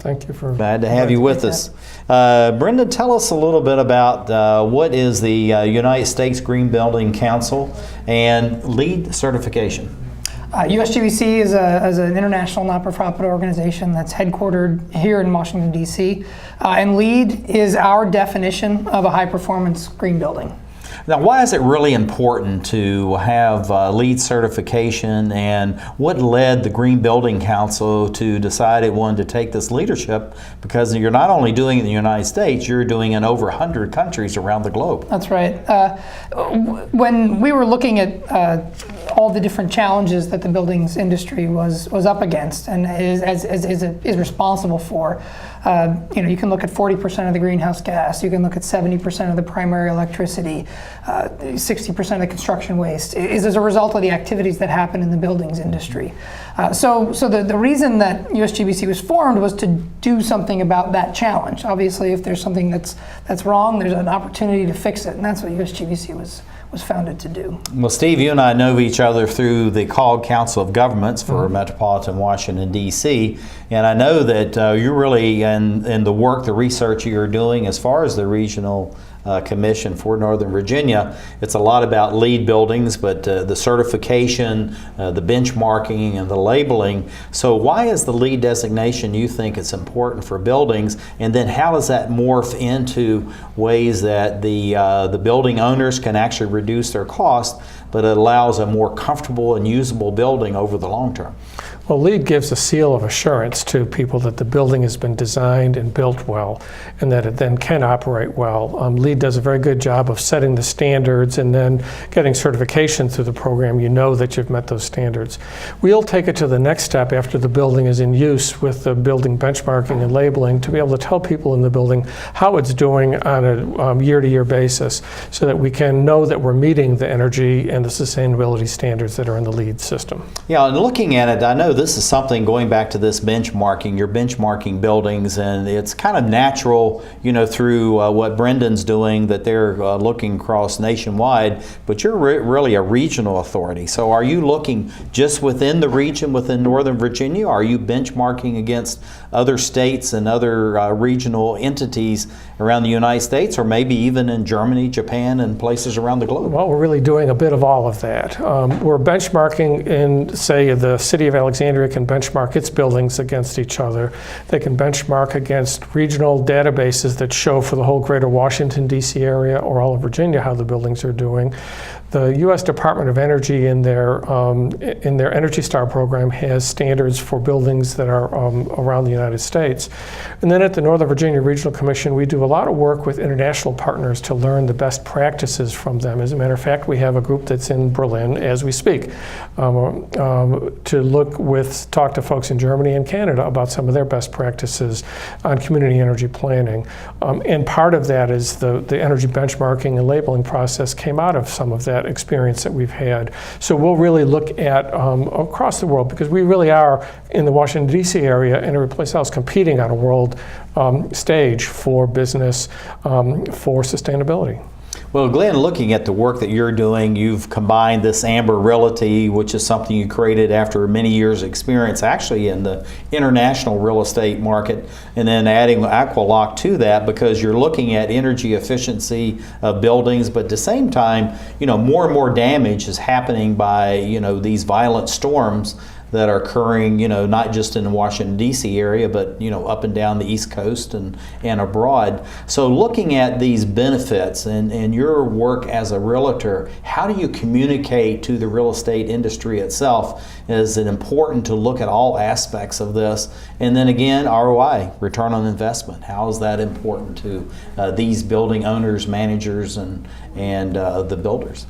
Thank you for glad to have you with us. Brendan, tell us a little bit about what is the United States Green Building Council and LEED certification. USGBC is an international not-for-profit organization that's headquartered here in Washington, D.C. And LEED is our definition of a high-performance green building. Now, why is it really important to have LEED certification, and what led the Green Building Council to decide it wanted to take this leadership? Because you're not only doing it in the United States, you're doing it in over 100 countries around the globe. That's right. When we were looking at all the different challenges that the buildings industry was up against and is responsible for, you can look at 40% of the greenhouse gas, you can look at 70% of the primary electricity, 60% of the construction waste is as a result of the activities that happen in the buildings industry. So the reason that USGBC was formed was to do something about that challenge. Obviously, if there's something that's wrong, there's an opportunity to fix it, and that's what USGBC was founded to do. Well, Steve, you and I know each other through the COG Council of Governments for Metropolitan Washington, D.C., and I know that you're really in the work, the research you're doing as far as the regional commission for Northern Virginia. It's a lot about LEED buildings, but the certification, the benchmarking, and the labeling. So why is the LEED designation, you think it's important for buildings, and then how does that morph into ways that the building owners can actually reduce their cost, but it allows a more comfortable and usable building over the long term? Well, LEED gives a seal of assurance to people that the building has been designed and built well, and that it then can operate well. LEED does a very good job of setting the standards and then getting certification through the program. You know that you've met those standards. We'll take it to the next step after the building is in use with the building benchmarking and labeling to be able to tell people in the building how it's doing on a year-to-year basis so that we can know that we're meeting the energy and the sustainability standards that are in the LEED system. Yeah, and looking at it, I know this is something going back to this benchmarking, you're benchmarking buildings, and it's kind of natural, you know, through what Brendan's doing, that they're looking across nationwide, but you're really a regional authority. So are you looking just within the region, within Northern Virginia? Or are you benchmarking against other states and other regional entities around the United States, or maybe even in Germany, Japan, and places around the globe? Well, we're really doing a bit of all of that. We're benchmarking in, say, the city of Alexandria can benchmark its buildings against each other. They can benchmark against regional databases that show for the whole greater Washington, D.C. area or all of Virginia how the buildings are doing. The U.S. Department of Energy in their Energy Star program has standards for buildings that are around the United States. And then at the Northern Virginia Regional Commission, we do a lot of work with international partners to learn the best practices from them. As a matter of fact, we have a group that's in Berlin as we speak to talk to folks in Germany and Canada about some of their best practices on community energy planning. And part of that is the energy benchmarking and labeling process came out of some of that experience that we've had. So we'll really look at across the world, because we really are in the Washington, D.C. area and every place else competing on a world stage for business, for sustainability. Well, Glenn, looking at the work that you're doing, you've combined this Amber Realty, which is something you created after many years' experience actually in the international real estate market, and then adding Aqualock to that because you're looking at energy efficiency of buildings, but at the same time, you know, more and more damage is happening by, you know, these violent storms that are occurring, you know, not just in the Washington, D.C. area, but, you know, up and down the East Coast and abroad. So looking at these benefits and your work as a realtor, how do you communicate to the real estate industry itself? Is it important to look at all aspects of this? And then again, ROI, return on investment. How is that important to these building owners, managers, and the builders?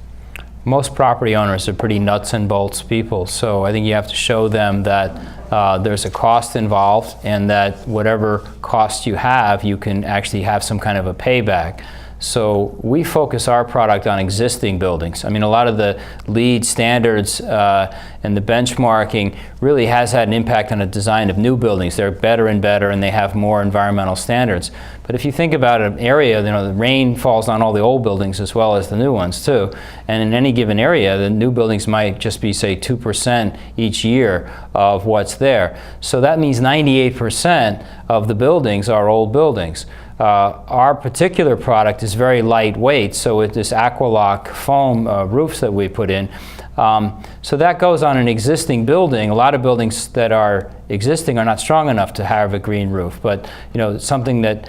Most property owners are pretty nuts and bolts people, so I think you have to show them that there's a cost involved and that whatever cost you have, you can actually have some kind of a payback. So we focus our product on existing buildings. I mean, a lot of the LEED standards and the benchmarking really has had an impact on the design of new buildings. They're better and better, and they have more environmental standards. But if you think about an area, you know, the rain falls on all the old buildings as well as the new ones too. And in any given area, the new buildings might just be, say, 2% each year of what's there. So that means 98% of the buildings are old buildings. Our particular product is very lightweight, so with this Aqualock foam roofs that we put in, so that goes on an existing building. A lot of buildings that are existing are not strong enough to have a green roof, but you know, something that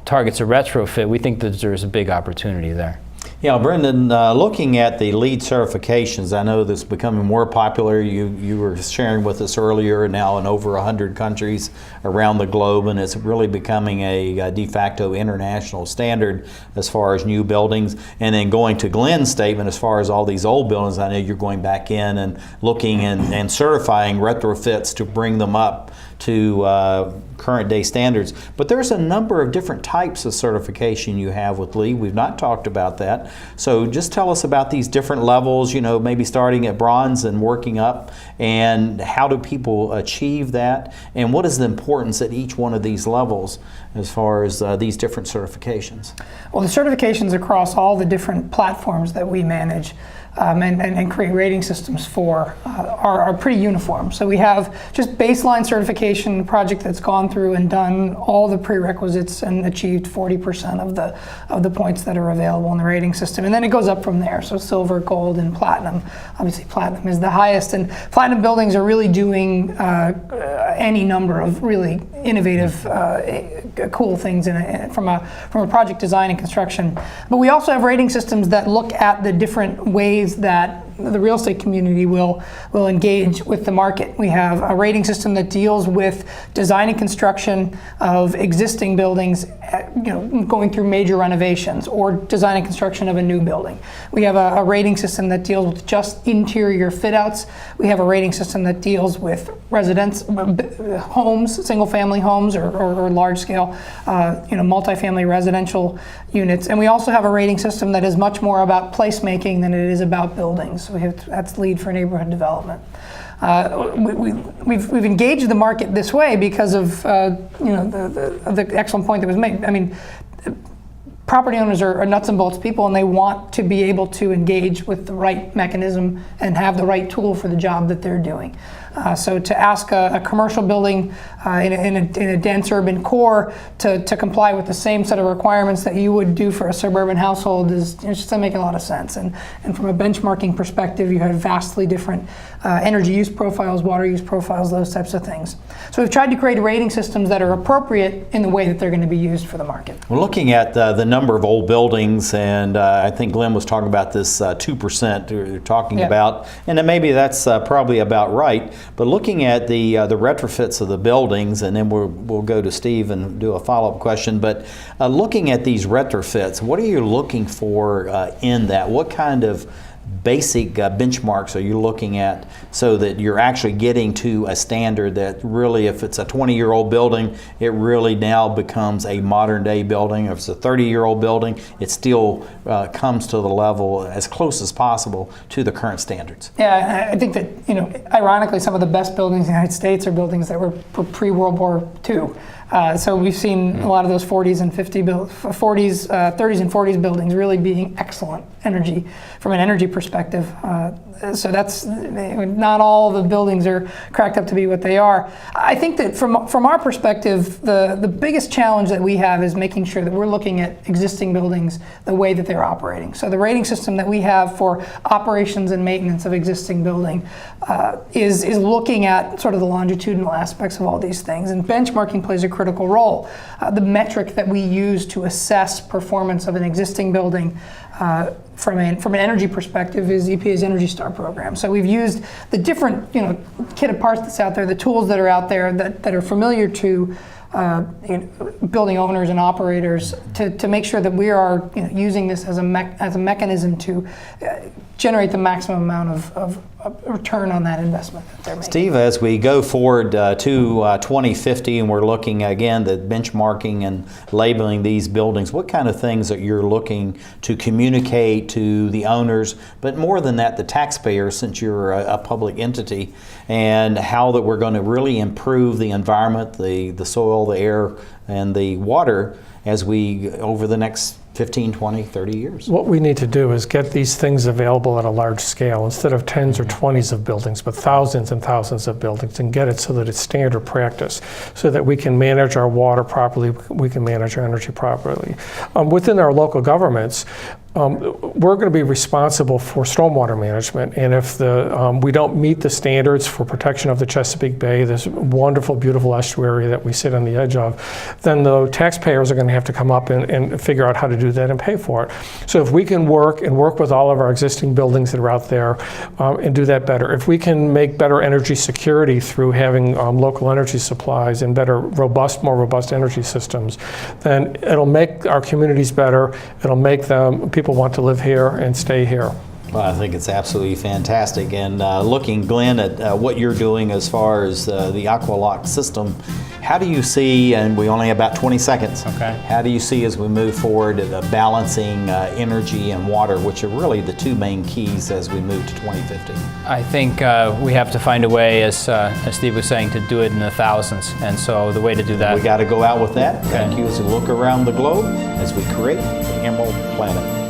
targets a retrofit, we think that there's a big opportunity there. Yeah, Brendan, looking at the LEED certifications, I know that's becoming more popular. You were sharing with us earlier, now in over 100 countries around the globe, and it's really becoming a de facto international standard as far as new buildings. And then going to Glenn's statement as far as all these old buildings, I know you're going back in and looking and certifying retrofits to bring them up to current day standards. But there's a number of different types of certification you have with LEED. We've not talked about that. So just tell us about these different levels, you know, maybe starting at bronze and working up, and how do people achieve that, and what is the importance at each one of these levels as far as these different certifications? Well, the certifications across all the different platforms that we manage and create rating systems for are pretty uniform. So we have just baseline certification, a project that's gone through and done all the prerequisites and achieved 40% of the points that are available in the rating system. And then it goes up from there. So silver, gold, and platinum. Obviously platinum is the highest, and platinum buildings are really doing any number of really innovative, cool things from a project design and construction. But we also have rating systems that look at the different ways that the real estate community will engage with the market. We have a rating system that deals with design and construction of existing buildings, going through major renovations, or design and construction of a new building. We have a rating system that deals with just interior fit outs. We have a rating system that deals with homes, single family homes, or large scale, multifamily residential units. And we also have a rating system that is much more about placemaking than it is about buildings. That's LEED for neighborhood development. We've engaged the market this way because of the excellent point that was made. I mean, property owners are nuts and bolts people, and they want to be able to engage with the right mechanism and have the right tool for the job that they're doing. So to ask a commercial building in a dense urban core to comply with the same set of requirements that you would do for a suburban household just doesn't make a lot of sense. And from a benchmarking perspective, you have vastly different energy use profiles, water use profiles, those types of things. So we've tried to create rating systems that are appropriate in the way that they're going to be used for the market. We're looking at the number of old buildings, and I think Glenn was talking about this 2% you're talking about, and then maybe that's probably about right. But looking at the retrofits of the buildings, and then we'll go to Steve and do a follow-up question, but looking at these retrofits, what are you looking for in that? What kind of basic benchmarks are you looking at so that you're actually getting to a standard that really, if it's a 20-year-old building, it really now becomes a modern day building? If it's a 30-year-old building, it still comes to the level as close as possible to the current standards. Yeah, I think that, ironically, some of the best buildings in the United States are buildings that were pre-World War II. So we've seen a lot of those 30s and 40s buildings really being excellent energy from an energy perspective. So that's not all the buildings are cracked up to be what they are. I think that from our perspective, the biggest challenge that we have is making sure that we're looking at existing buildings the way that they're operating. So the rating system that we have for operations and maintenance of existing building is looking at sort of the longitudinal aspects of all these things, and benchmarking plays a critical role. The metric that we use to assess performance of an existing building from an energy perspective is EPA's Energy Star program. So we've used the different kit of parts that's out there, the tools that are out there that are familiar to building owners and operators to make sure that we are using this as a mechanism to generate the maximum amount of return on that investment that they're making. Steve, as we go forward to 2050, and we're looking again at benchmarking and labeling these buildings, what kind of things that you're looking to communicate to the owners, but more than that, the taxpayers, since you're a public entity, and how that we're going to really improve the environment, the soil, the air, and the water as we, over the next 15, 20, 30 years. What we need to do is get these things available at a large scale instead of tens or 20s of buildings, but thousands and thousands of buildings, and get it so that it's standard practice, so that we can manage our water properly, we can manage our energy properly. Within our local governments, we're going to be responsible for stormwater management, and if we don't meet the standards for protection of the Chesapeake Bay, this wonderful, beautiful estuary that we sit on the edge of, then the taxpayers are going to have to come up and figure out how to do that and pay for it. So if we can work with all of our existing buildings that are out there and do that better, if we can make better energy security through having local energy supplies and more robust energy systems, then it'll make our communities better. It'll make people want to live here and stay here. Well, I think it's absolutely fantastic. And looking, Glenn, at what you're doing as far as the Aqualock system, how do you see, and we only have about 20 seconds, how do you see as we move forward balancing energy and water, which are really the two main keys as we move to 2050? I think we have to find a way, as Steve was saying, to do it in the thousands. And so the way to do that... We got to go out with that. Thank you as we look around the globe as we create the Emerald Planet.